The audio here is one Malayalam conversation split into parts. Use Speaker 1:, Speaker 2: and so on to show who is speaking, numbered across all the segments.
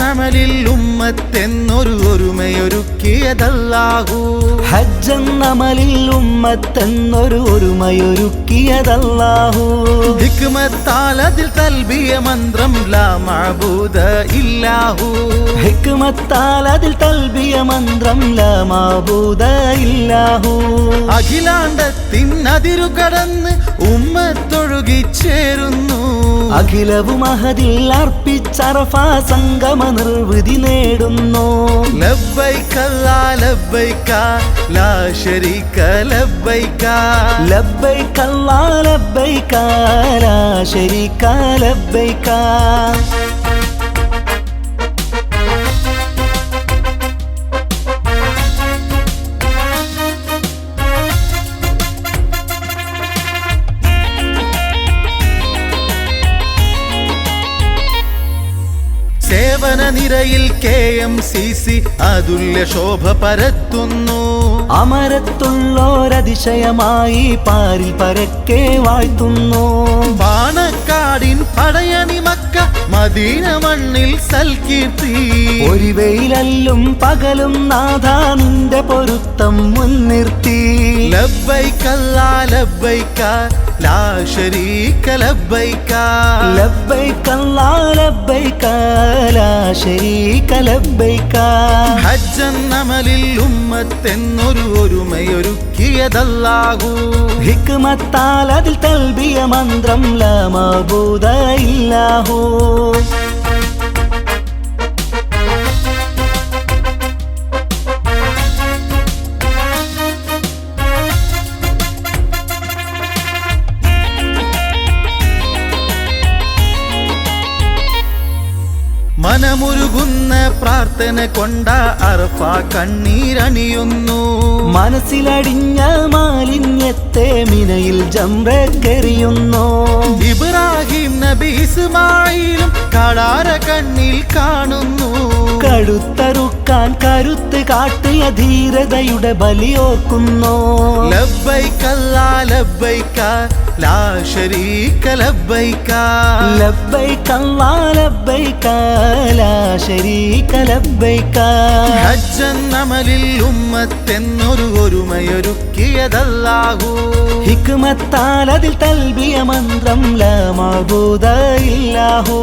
Speaker 1: ഹജ്ജെന്നമലിൽ ഉമ്മത്തെന്നൊരു ഒരുമയൊരുക്കിയതല്ലാഹു.
Speaker 2: ഹജ്ജെന്നമലിൽ ഉമ്മത്തെന്നൊരു ഒരുമയൊരുക്കിയതല്ലാഹു.
Speaker 1: ഹിക്മത്താൽ അതിൽ തൽബിയ മന്ത്രം ലാ മഅബൂദ ഇല്ലാഹു.
Speaker 2: ഹിക്മത്താൽ അതിൽ തൽബിയ മന്ത്രം ലാ മഅബൂദ ഇല്ലാഹു.
Speaker 1: അഖിലാണ്ടത്തിൻ അതിരു കടന്ന് ഉമ്മത്തൊഴുകിച്ചേരുന്നു.
Speaker 2: അഖിലവും അഹദിൽ അർപ്പിച്ചറഫാ സംഗമ നിർവൃതി നേടുന്നു.
Speaker 1: ലബ്ബൈക ലാ ലബ്ബൈക ലാ ശരീക ലബ്ബൈക.
Speaker 2: ലബ്ബൈക ലാ ലബ്ബൈക ലാ ശരീക ലബ്ബൈക.
Speaker 1: സേവന നിരയിൽ KMCC അതുല്യ ശോഭ പരത്തുന്നു.
Speaker 2: അമരത്തുള്ളോരതിശയമായി പാരിൽ പരക്കെ വാഴ്ത്തുന്നു.
Speaker 1: പാണക്കാടിൻ പടയണി മക്ക മദീന മണ്ണിൽ സൽകീർത്തി.
Speaker 2: ഒരു വെയിലല്ലും പകലും നാഥാ നിന്റെ പൊരുത്തം മുൻനിർത്തി.
Speaker 1: ലബ്ബൈക ലാ ലബ്ബൈക ലാ ശരീക ലബ്ബൈക.
Speaker 2: ലബ്ബൈക ലാ ലബ്ബൈക ലാ ശരീക ലബ്ബൈക.
Speaker 1: ഹജ്ജെന്നമലിൽ ഉമ്മത്തെന്നൊരു ഒരുമയൊരുക്കിയതല്ലാഹു.
Speaker 2: ഹിക്മത്താൽ അതിൽ തൽബിയ മന്ത്രം ലാ മഅബൂദ ഇല്ലാഹു.
Speaker 1: മനമുരുകുന്ന പ്രാർത്ഥന കൊണ്ട അറഫ കണ്ണീരണിയുന്നു.
Speaker 2: മനസ്സിലടിഞ്ഞ മാലിന്യത്തെ മിനയിൽ ജംറക്കെറിയുന്നു.
Speaker 1: ഇബ്രാഹിം നബി ഇസ്മായിലും കടാര കണ്ണിൽ കാണുന്നു.
Speaker 2: കടുത്തറുക്കാൻ കരുത്ത് കാട്ടിയ ധീരതയുടെ ബലിയോർക്കുന്നു.
Speaker 1: ലബ്ബൈക ലാ ലബ്ബൈക ലാ ശരീക ലബ്ബൈക.
Speaker 2: ലബ്ബൈക ലാ ലബ്ബൈക ലാ ശരീക ലബ്ബൈക.
Speaker 1: ഹജ്ജെന്നമലിൽ ഉമ്മത്തെന്നൊരു ഒരുമയൊരുക്കിയതല്ലാഹു.
Speaker 2: ഹിക്മത്താൽ അതിൽ തൽബിയ മന്ത്രം ലാ മഅബൂദ ഇല്ലാഹു.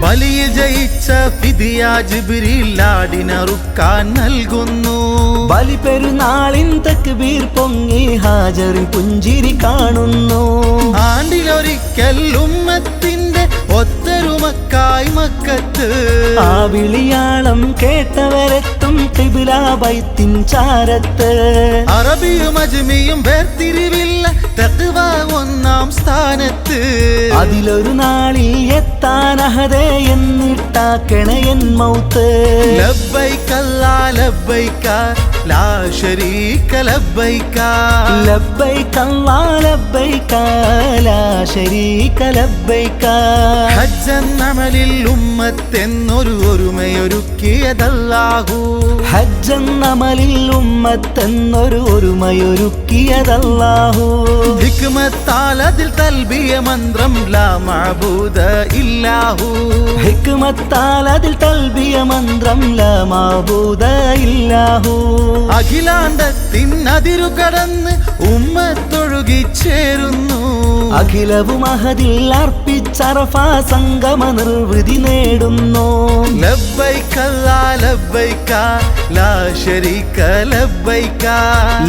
Speaker 1: ബലിയിൽ ജയിച്ച ഫിദിയ ജിബ്രീൽ ആടിനറുക്കാൻ നൽകുന്നു.
Speaker 2: ബലി പെരുന്നാളിൻ തക്ബീർ പൊങ്ങി ഹാജറിൻ പുഞ്ചിരി കാണുന്നു.
Speaker 1: ആണ്ടിലൊരിക്കൽ ഉമ്മത്തിന്റെ ഒത്തൊരുമക്കായി മക്കത്ത്.
Speaker 2: ആ വിളിയാളം കേട്ടവരെത്തും ഖിബ്ല ബൈത്തിൻ ചാരത്ത്.
Speaker 1: അറബിയും അജ്മിയും വേർതിരിവില്ല തഖ്വ ഒന്നാം സ്ഥാനത്ത്.
Speaker 2: അതിലൊരു നാളിൽ എത്താൻ അഹദേ എന്നിട്ടാക്കണേ എൻ മൗത്ത്.
Speaker 1: ലബ്ബൈക ലാ ലബ്ബൈക ലാ ശരീക ലബ്ബൈക.
Speaker 2: ലബ്ബൈക ലാ ലബ്ബൈക ലാ ശരീക ലബ്ബൈക.
Speaker 1: ഹജ്ജെന്നമലിൽ ഉമ്മത്തെന്നൊരു ഒരുമയൊരുക്കിയതല്ലാഹു.
Speaker 2: ഹജ്ജെന്നമലിൽ ഉമ്മത്തെന്നൊരു ഒരുമയൊരുക്കിയതല്ലാഹു.
Speaker 1: ഹിക്മത്താൽ അതിൽ തൽബിയ മന്ത്രം ലാ മഅബൂദ ഇല്ലാഹു.
Speaker 2: ഹിക്മത്താൽ അതിൽ തൽബിയ മന്ത്രം ലാ മഅബൂദ ഇല്ലാഹു.
Speaker 1: അഖിലാണ്ടത്തിൻ അതിരു കടന്ന് ഉമ്മത്തൊഴുകിച്ചേരുന്നു.
Speaker 2: അഖിലവും അഹദിൽ അർപ്പിച്ചറഫാ സംഗമ നിർവൃതി നേടുന്നു.
Speaker 1: ലബ്ബൈക ലാ ലബ്ബൈക ലാ ശരീക ലബ്ബൈക.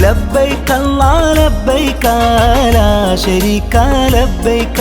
Speaker 2: ലബ്ബൈക ലാ ലബ്ബൈക ലാ ശരീക ലബ്ബൈക.